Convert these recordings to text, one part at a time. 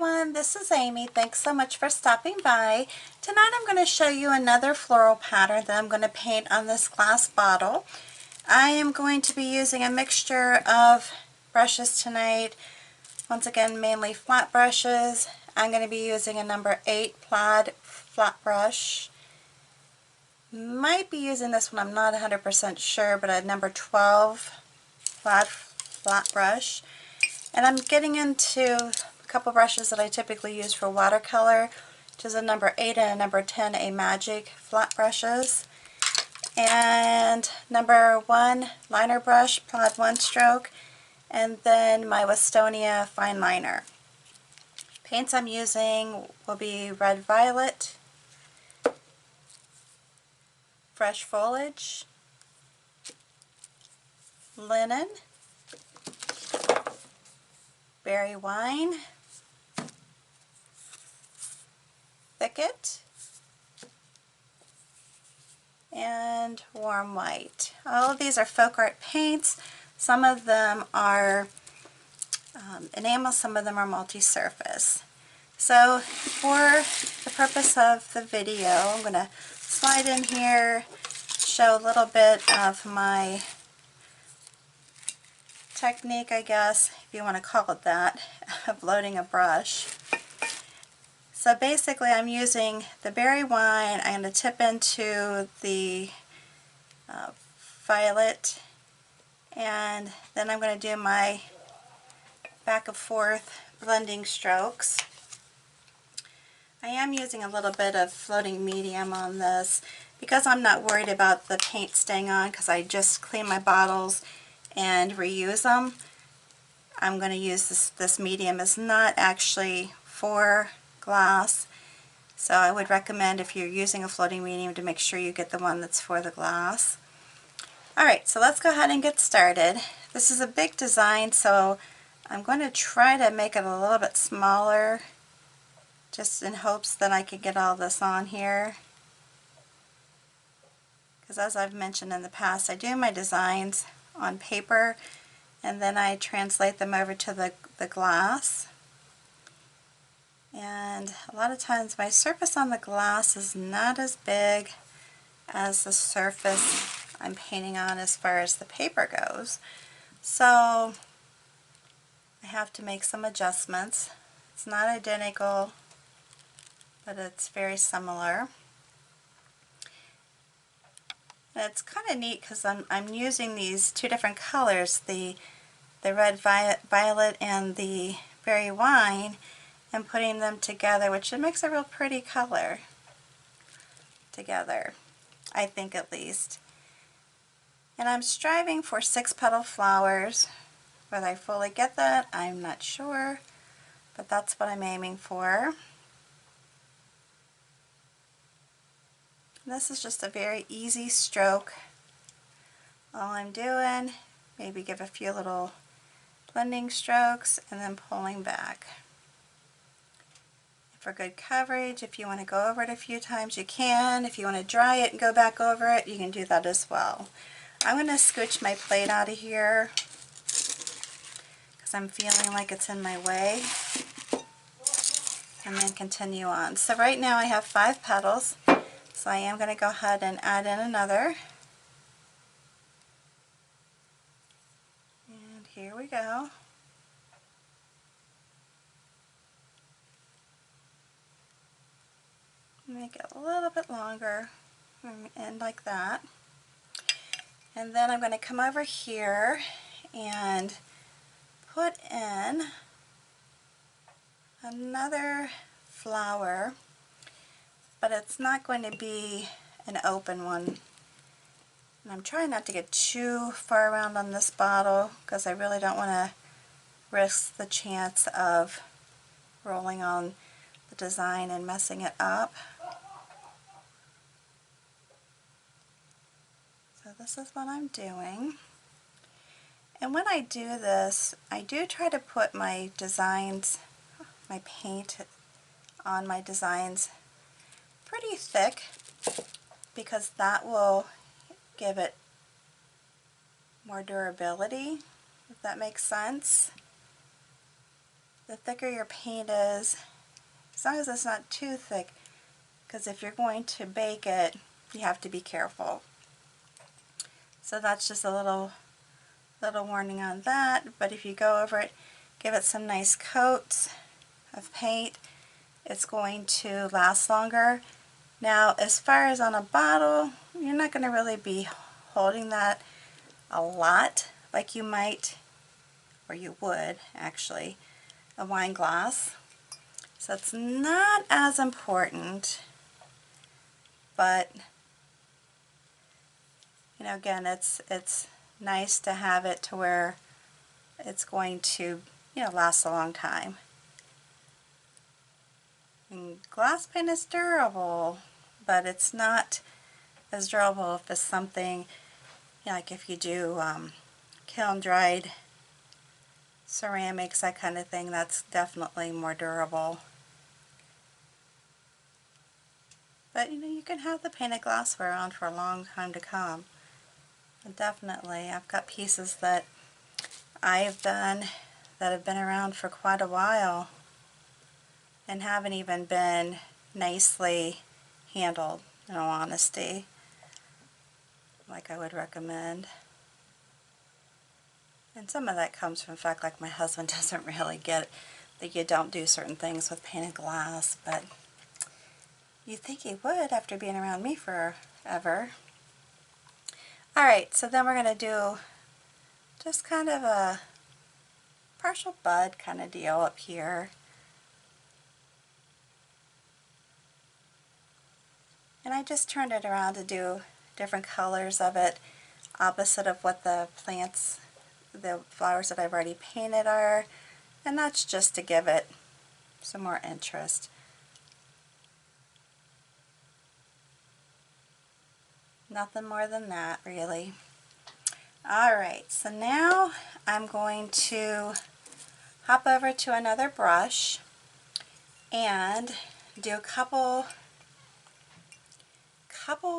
everyone, this is Amy. Thanks so much for stopping by. Tonight I'm going to show you another floral pattern that I'm going to paint on this glass bottle. I am going to be using a mixture of brushes tonight. Once again, mainly flat brushes. I'm going to be using a number 8 plaid flat brush. Might be using this one, I'm not 100% sure, but a number 12 plaid flat brush. And I'm getting into a couple brushes that I typically use for watercolor, which is a number 8 and a number 10 Amagic flat brushes. And number 1 liner brush, plaid 1 stroke, and then my Westonia fine liner. Paints I'm using will be red violet, fresh foliage, linen, berry wine, Thicket, and warm white. All of these are folk art paints. Some of them are enamel, some of them are multi-surface. So for the purpose of the video, I'm going to slide in here, show a little bit of my technique, I guess, if you want to call it that, of loading a brush. So basically I'm using the berry wine. I'm going to tip into the violet, and then I'm going to do my back and forth blending strokes. I am using a little bit of floating medium on this because I'm not worried about the paint staying on, because I just clean my bottles and reuse them. I'm going to use this medium. Is not actually for glass, so I would recommend, if you're using a floating medium, to make sure you get the one that's for the glass. Alright, so let's go ahead and get started. This is a big design, so I'm going to try to make it a little bit smaller, just in hopes that I can get all this on here. Because as I've mentioned in the past, I do my designs on paper and then I translate them over to the glass. And a lot of times my surface on the glass is not as big as the surface I'm painting on as far as the paper goes. So I have to make some adjustments. It's not identical, but it's very similar. And it's kind of neat because I'm using these two different colors, the red violet and the berry wine, and putting them together, which it makes a real pretty color together, I think, at least. And I'm striving for 6-petal flowers. Whether I fully get that, I'm not sure, but that's what I'm aiming for. This is just a very easy stroke. All I'm doing, maybe give a few little blending strokes and then pulling back. For good coverage, if you want to go over it a few times, you can. If you want to dry it and go back over it, you can do that as well. I'm going to scooch my plate out of here because I'm feeling like it's in my way, and then continue on. So right now I have 5 petals, so I am going to go ahead and add in another. And here we go. Make it a little bit longer and end like that. And then I'm going to come over here and put in another flower, but it's not going to be an open one. And I'm trying not to get too far around on this bottle because I really don't want to risk the chance of rolling on the design and messing it up. So this is what I'm doing. And when I do this, I do try to put my designs, my paint on my designs pretty thick, because that will give it more durability, if that makes sense. the thicker your paint is, as long as it's not too thick, because if you're going to bake it, you have to be careful. So that's just a little warning on that, but if you go over it, give it some nice coats of paint, it's going to last longer. Now, as far as on a bottle, you're not going to really be holding that a lot like you might, or you would actually, a wine glass. So it's not as important, but you know, again, it's nice to have it to where it's going to, you know, last a long time. And glass paint is durable, but it's not as durable if it's something, you know, like if you do kiln dried ceramics, that kind of thing, that's definitely more durable. But you know, you can have the painted glassware on for a long time to come. And definitely, I've got pieces that I've done that have been around for quite a while and haven't even been nicely handled, in all honesty, like I would recommend. And some of that comes from the fact, like, my husband doesn't really get that you don't do certain things with painted glass, but you'd think he would after being around me forever. Alright, so then we're going to do just kind of a partial bud kind of deal up here. And I just turned it around to do different colors of it, opposite of what the plants, the flowers that I've already painted are, and that's just to give it some more interest. Nothing more than that, really. Alright, so now I'm going to hop over to another brush and do a couple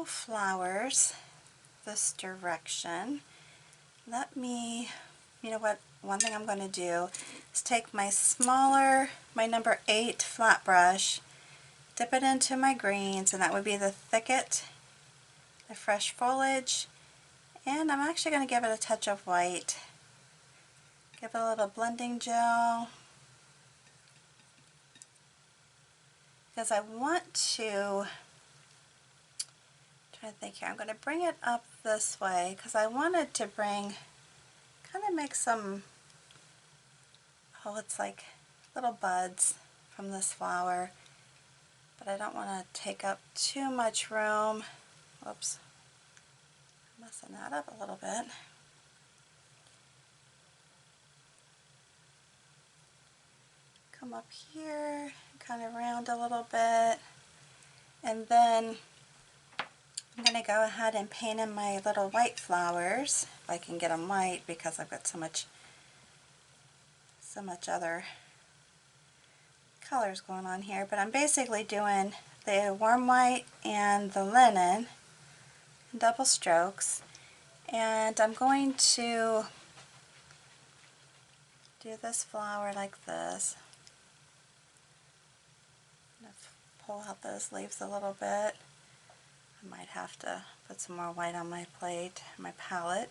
flowers this direction. Let me, you know what, one thing I'm going to do is take my smaller, my number 8 flat brush, dip it into my greens, and that would be the Thicket, the fresh foliage, and I'm actually going to give it a touch of white. Give it a little blending gel, because I want to, trying to think here, I'm going to bring it up this way because I wanted to bring, kind of make some, oh, it's like little buds from this flower, but I don't want to take up too much room. Whoops, messing that up a little bit. Come up here, kind of round a little bit, and then I'm going to go ahead and paint in my little white flowers, if I can get them white, because I've got so much other colors going on here. But I'm basically doing the warm white and the linen in double strokes, and I'm going to do this flower like this. I'm going to pull out those leaves a little bit. I might have to put some more white on my plate, my palette.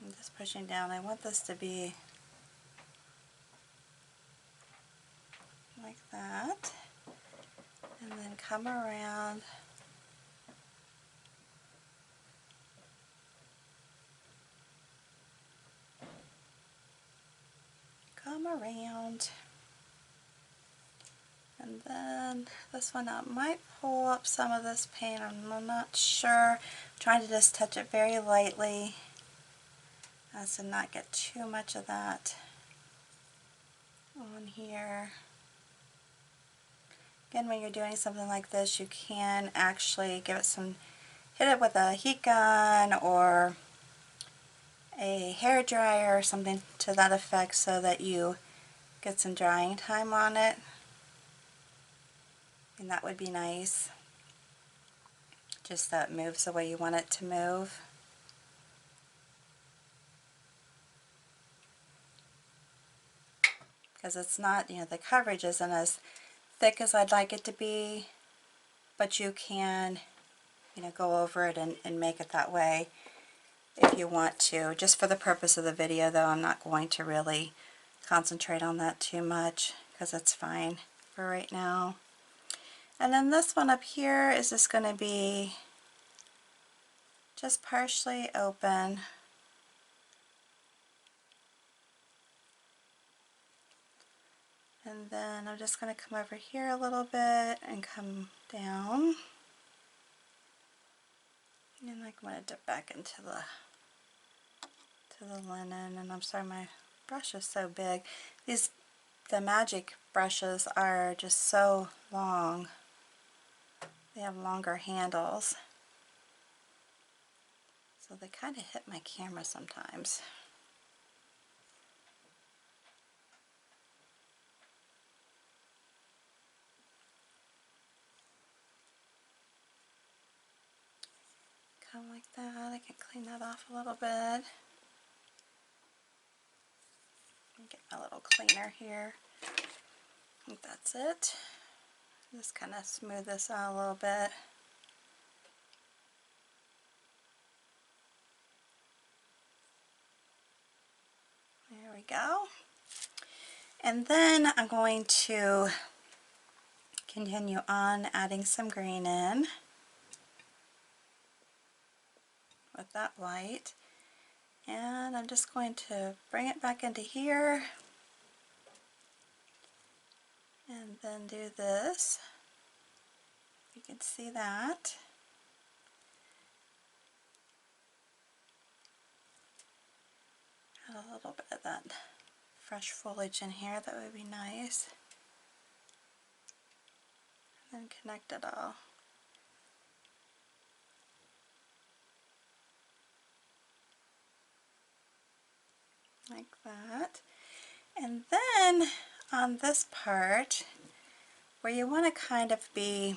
I'm just pushing down. I want this to be like that, and then come around and then this one I might pull up some of this paint, I'm not sure. I'm trying to just touch it very lightly as to not get too much of that on here. Again, when you're doing something like this, you can actually give it some, hit it with a heat gun or a hair dryer or something to that effect, so that you get some drying time on it, and that would be nice, just so it moves the way you want it to move. because it's not, you know, the coverage isn't as thick as I'd like it to be, but you can, you know, go over it and make it that way if you want to. Just for the purpose of the video though, I'm not going to really concentrate on that too much because it's fine for right now. And then this one up here is just going to be just partially open. And then I'm just going to come over here a little bit and come down. And I'm going to dip back into the linen. And I'm sorry, my brush is so big. The Amagic brushes are just so long. They have longer handles, so they kind of hit my camera sometimes. Come like that. I can clean that off a little bit. Let me get my little cleaner here. I think that's it. Just kind of smooth this out a little bit. There we go. And then I'm going to continue on adding some green in with that white. And I'm just going to bring it back into here and then do this. You can see that. Add a little bit of that fresh foliage in here, that would be nice. And then connect it all. Like that. And then on this part, where you want to kind of be,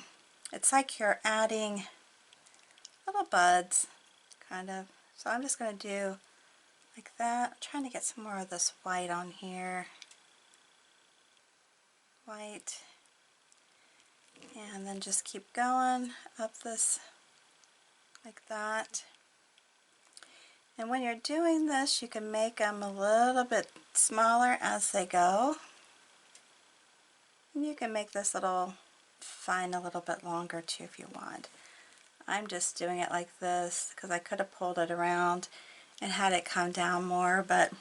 it's like you're adding little buds, kind of. So I'm just going to do like that. I'm trying to get some more of this white on here. White. And then just keep going up this like that. And when you're doing this, you can make them a little bit smaller as they go. And you can make this little fine a little bit longer too if you want. I'm just doing it like this because I could have pulled it around and had it come down more, but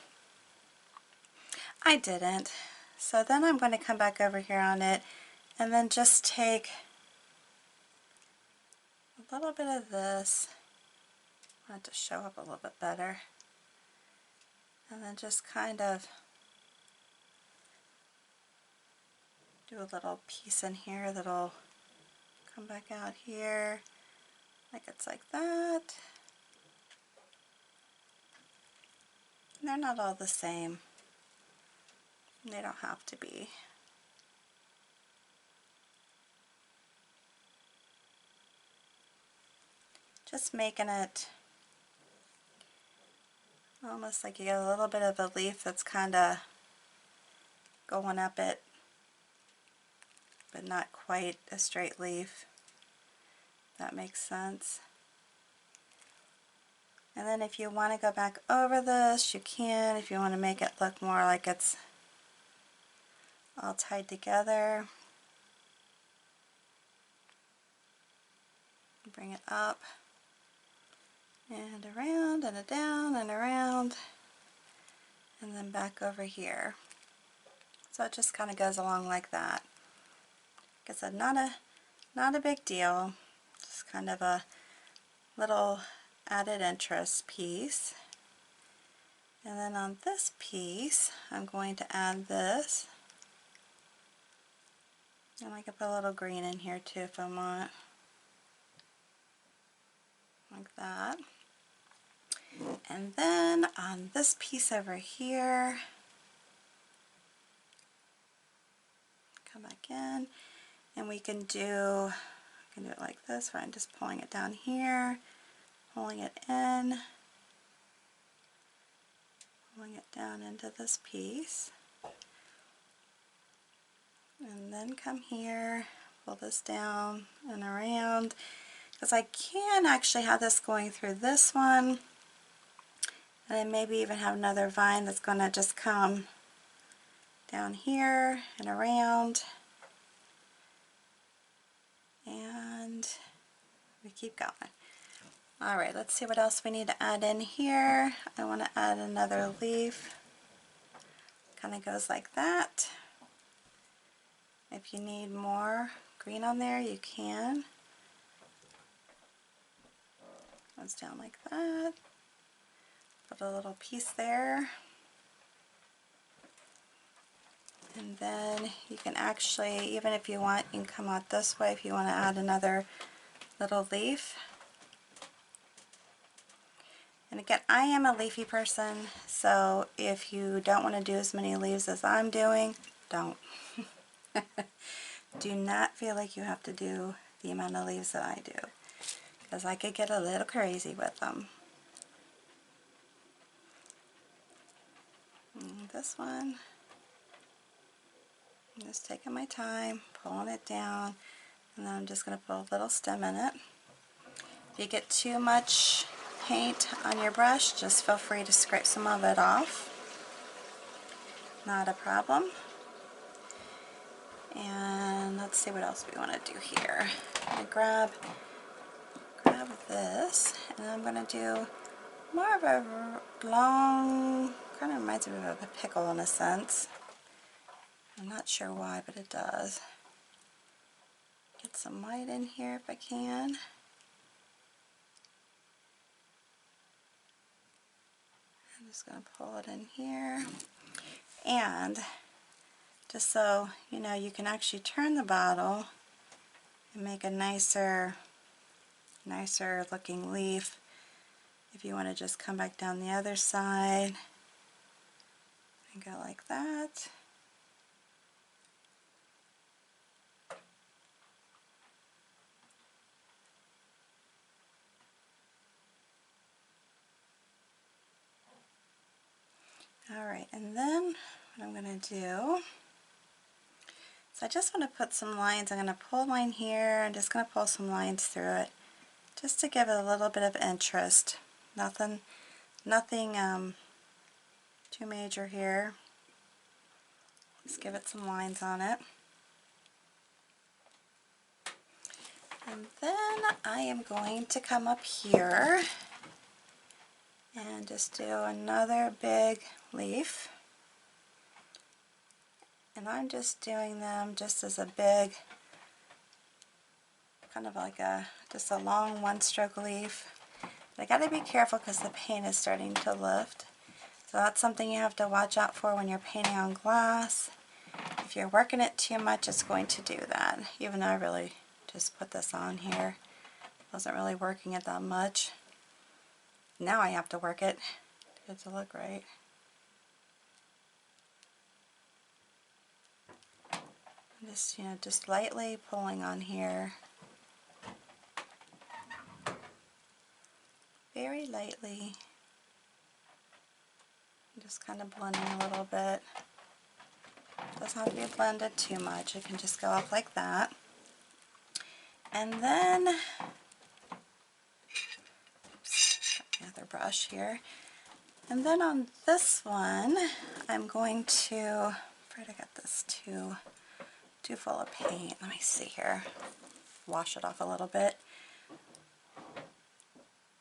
I didn't. So then I'm going to come back over here on it and then just take a little bit of this. I want it to show up a little bit better. And then just kind of do a little piece in here that'll come back out here, like it's like that. And they're not all the same. They don't have to be. Just making it almost like you get a little bit of a leaf that's kind of going up it, but not quite a straight leaf. That makes sense. And then if you want to go back over this, you can. If you want to make it look more like it's all tied together, bring it up and around and down and around and then back over here. So it just kind of goes along like that. Like I said, not a big deal. Just kind of a little added interest piece. And then on this piece, I'm going to add this. And I can put a little green in here too if I want. Like that. And then on this piece over here, come back in, and we can do, it like this, where I'm just pulling it down here, pulling it in, pulling it down into this piece. and then come here, pull this down and around, because I can actually have this going through this one, and then maybe even have another vine that's going to just come down here and around, and we keep going. Alright, let's see what else we need to add in here. I want to add another leaf. Kind of goes like that. If you need more green on there, you can. Goes down like that. Put a little piece there. And then you can actually, even if you want, you can come out this way if you want to add another little leaf. And again, I am a leafy person, so if you don't want to do as many leaves as I'm doing, don't. Do not feel like you have to do the amount of leaves that I do, because I could get a little crazy with them. And this one, I'm just taking my time, pulling it down, and then I'm just going to put a little stem in it. If you get too much paint on your brush, just feel free to scrape some of it off. Not a problem. And let's see what else we want to do here. I'm going to grab this, and I'm going to do more of a long, kind of reminds me of a pickle in a sense. I'm not sure why, but it does. Get some white in here if I can. I'm just going to pull it in here. And just so you know, you can actually turn the bottle and make a nicer looking leaf. If you want to just come back down the other side and go like that. Alright, and then what I'm going to do, so I just want to put some lines. I'm going to pull a line here. I'm just going to pull some lines through it just to give it a little bit of interest. Nothing too major here. Just give it some lines on it. And then I am going to come up here and just do another big leaf. And I'm just doing them just as a big, kind of like just a long one-stroke leaf. But I got to be careful because the paint is starting to lift. So that's something you have to watch out for when you're painting on glass. If you're working it too much, it's going to do that. Even though I really just put this on here, wasn't really working it that much. Now I have to work it to get it to look right. I'm just, just lightly pulling on here. Very lightly. Just kind of blending a little bit. Doesn't have to be blended too much. It can just go up like that. And then, oops, got the other brush here. And then on this one, I'm going to, I'm afraid I got this too full of paint. Let me see here. Wash it off a little bit.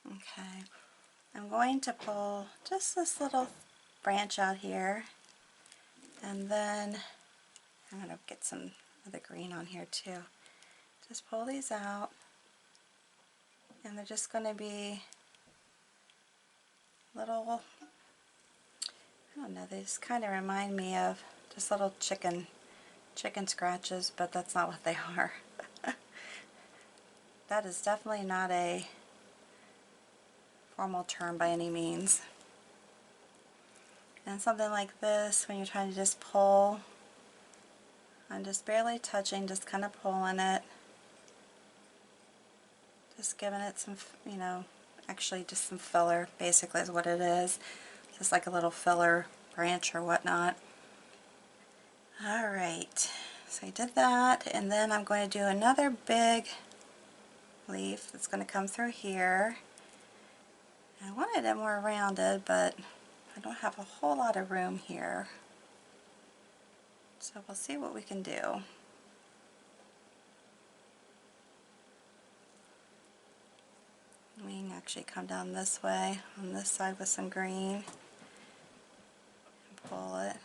Okay. I'm going to pull just this little branch out here, and then I'm going to get some of the green on here too. Just pull these out, and they're just going to be little, I don't know, they just kind of remind me of just little chicken scratches, but that's not what they are. That is definitely not a formal term by any means. And something like this, when you're trying to just pull, I'm just barely touching, just kind of pulling it, just giving it some, actually just some filler, basically is what it is. Just like a little filler branch or whatnot. Alright, So I did that, and then I'm going to do another big leaf that's going to come through here. I wanted it more rounded, but I don't have a whole lot of room here. So we'll see what we can do. We can actually come down this way on this side with some green and pull it.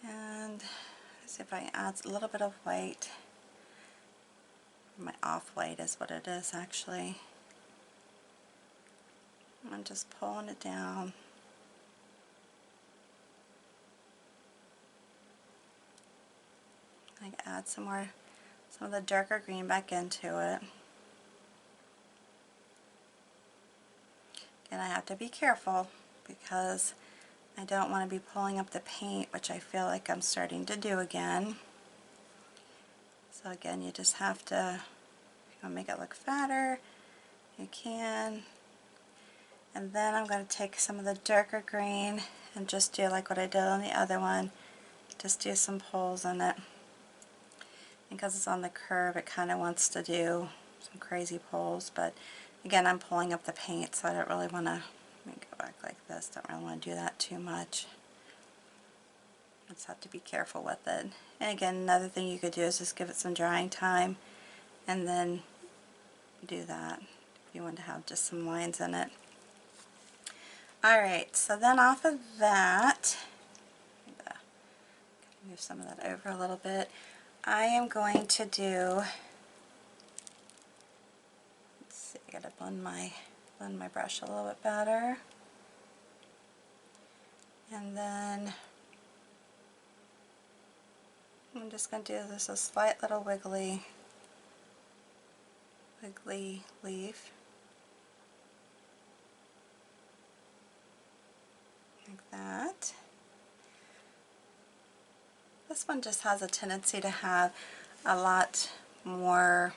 And see if I can add a little bit of white. My off-white is what it is actually. I'm just pulling it down. I can add some of the darker green back into it. And I have to be careful because I don't want to be pulling up the paint, which I feel like I'm starting to do again. So again, you just have to, if you want to make it look fatter, you can. And then I'm going to take some of the darker green and just do like what I did on the other one. Just do some pulls in it. Because it's on the curve, it kind of wants to do some crazy pulls, but again, I'm pulling up the paint, so I don't really want to, let me go back like this, don't really want to do that too much. Just have to be careful with it. And again, another thing you could do is just give it some drying time and then do that if you want to have just some lines in it. Alright, so then off of that, move some of that over a little bit, I am going to do, let's see, I gotta blend my brush a little bit better. And then I'm just going to do this a slight little wiggly leaf. Like that. This one just has a tendency to have a lot more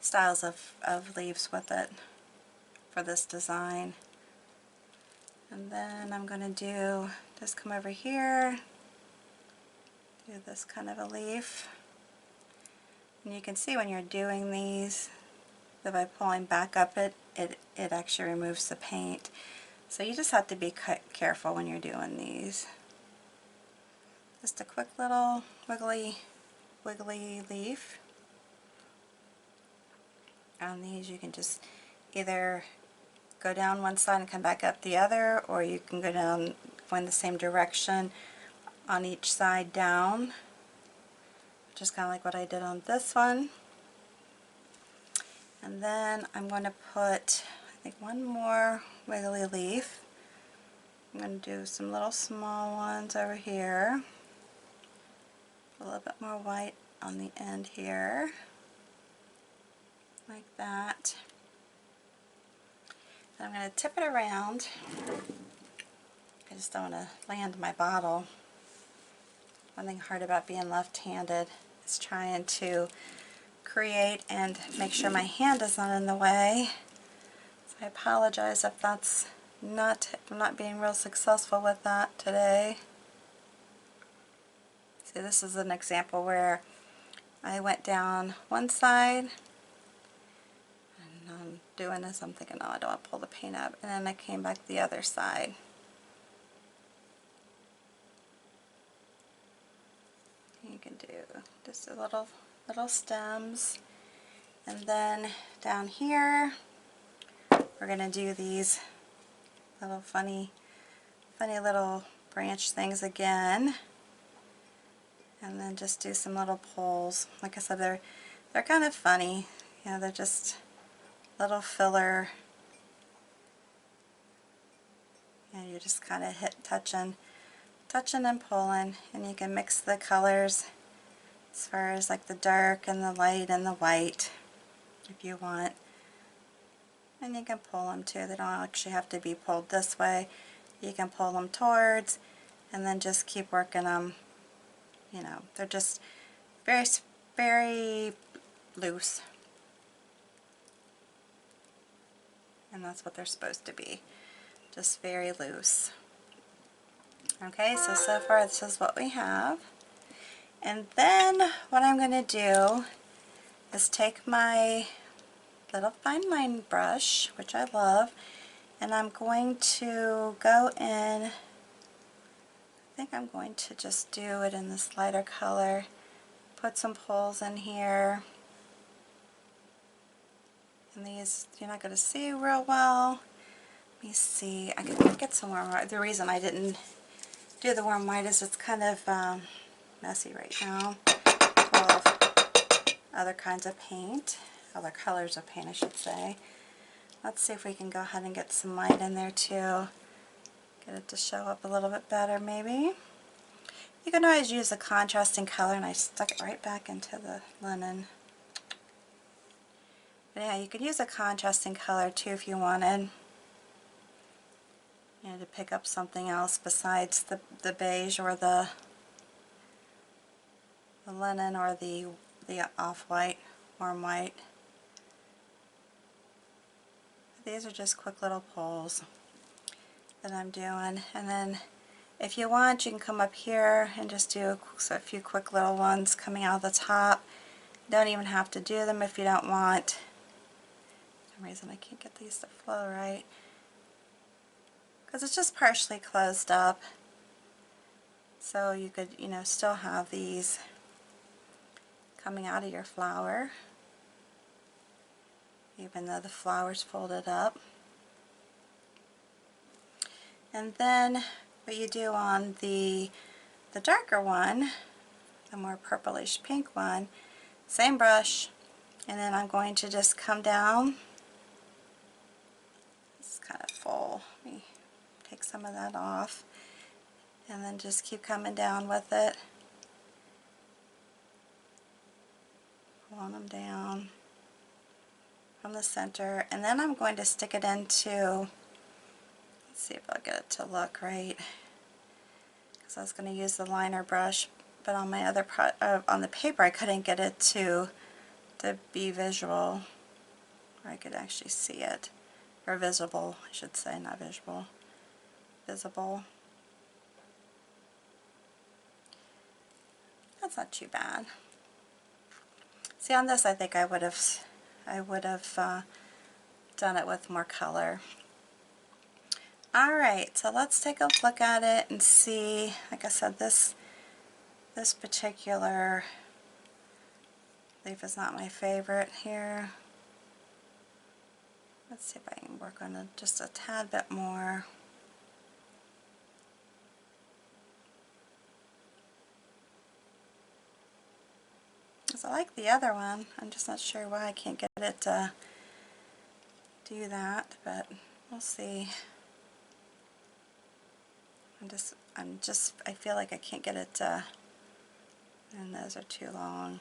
styles of leaves with it for this design. And then I'm going to just come over here, do this kind of a leaf. And you can see when you're doing these that by pulling back up it actually removes the paint. So you just have to be careful when you're doing these. Just a quick little wiggly leaf. On these you can just either go down one side and come back up the other, or you can go down in the same direction on each side down, just kind of like what I did on this one. And then I'm going to put, I think, one more wiggly leaf. I'm going to do some little small ones over here, a little bit more white on the end here, like that. And I'm going to tip it around. I just don't want to land my bottle. One thing hard about being left-handed is trying to create and make sure my hand is not in the way. So I apologize if I'm not being real successful with that today. See, this is an example where I went down one side, and I'm doing this, I'm thinking, oh, I don't want to pull the paint up, and then I came back the other side. You can do just a little stems, and then down here we're going to do these little funny little branch things again, and then just do some little pulls. Like I said, they're kind of funny, you know, they're just little filler, and you're just kind of touching and pulling, and you can mix the colors as far as like the dark and the light and the white if you want. And you can pull them too. They don't actually have to be pulled this way. You can pull them towards and then just keep working them. You know, they're just very loose. And that's what they're supposed to be. Just very loose. Okay, so far this is what we have. And then what I'm going to do is take my little fine line brush, which I love, and I'm going to go in, I think I'm going to just do it in this lighter color, put some pulls in here, and these you're not going to see real well. Let me see, I can get some warm white. The reason I didn't do the warm white is it's kind of messy right now, full of other kinds of paint, other colors of paint I should say. Let's see if we can go ahead and get some light in there too. Get it to show up a little bit better maybe. You can always use a contrasting color, and I stuck it right back into the linen. But yeah, you could use a contrasting color too if you wanted. You know, to pick up something else besides the beige or the linen or the off-white, warm white. These are just quick little pulls that I'm doing, and then if you want you can come up here and just do a few quick little ones coming out of the top. Don't even have to do them if you don't want. For some reason I can't get these to flow right because it's just partially closed up, so you could, you know, still have these coming out of your flower even though the flower's folded up. And then what you do on the darker one, the more purplish pink one, same brush, and then I'm going to just come down. This is kind of full. Let me take some of that off, and then just keep coming down with it, pulling them down from the center, and then I'm going to stick it into, let's see if I'll get it to look right, because I was going to use the liner brush, but on my other on the paper I couldn't get it to be visual, where I could actually see it, or visible I should say, not visual, visible. That's not too bad. See, on this I think I would have done it with more color. Alright, so let's take a look at it and see. Like I said, this particular leaf is not my favorite here. Let's see if I can work on it just a tad bit more. Because I like the other one. I'm just not sure why I can't get it to do that, but we'll see. I feel like I can't get it to, and those are too long.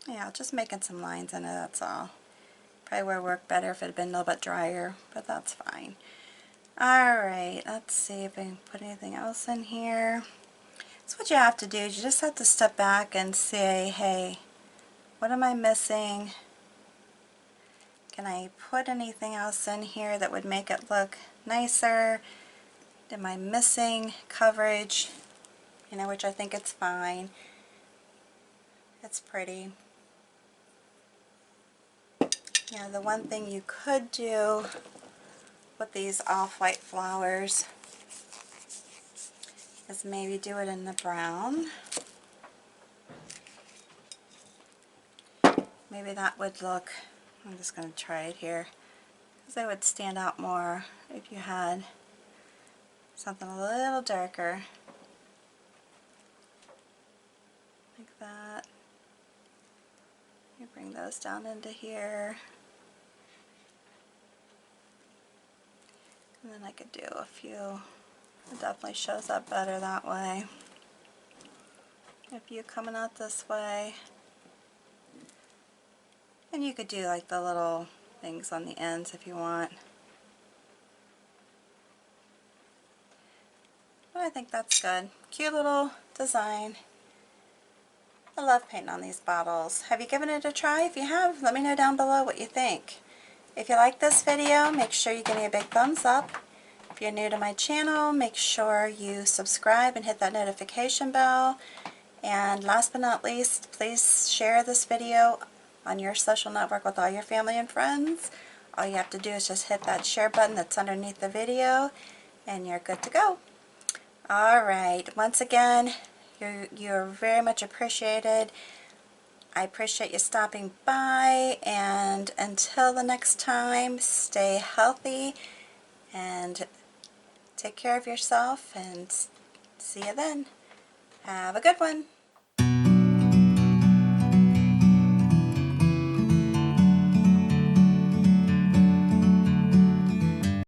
Yeah, just making some lines in it, that's all. Probably would work better if it had been a little bit drier, but that's fine. Alright, let's see if I can put anything else in here. So what you have to do is you just have to step back and say, hey, what am I missing? Can I put anything else in here that would make it look nicer? Am I missing coverage? You know, which I think it's fine. It's pretty. Yeah, the one thing you could do with these off-white flowers is maybe do it in the brown. Maybe that would look, I'm just going to try it here, because they would stand out more if you had something a little darker. Like that. You bring those down into here. And then I could do a few. It definitely shows up better that way. A few coming out this way. And you could do like the little things on the ends if you want. But I think that's good. Cute little design. I love painting on these bottles. Have you given it a try? If you have, let me know down below what you think. If you like this video, make sure you give me a big thumbs up. If you're new to my channel, make sure you subscribe and hit that notification bell. And last but not least, please share this video on your social network with all your family and friends. All you have to do is just hit that share button that's underneath the video and you're good to go. Alright, once again, you're very much appreciated. I appreciate you stopping by, and until the next time, stay healthy and take care of yourself, and see you then. Have a good one.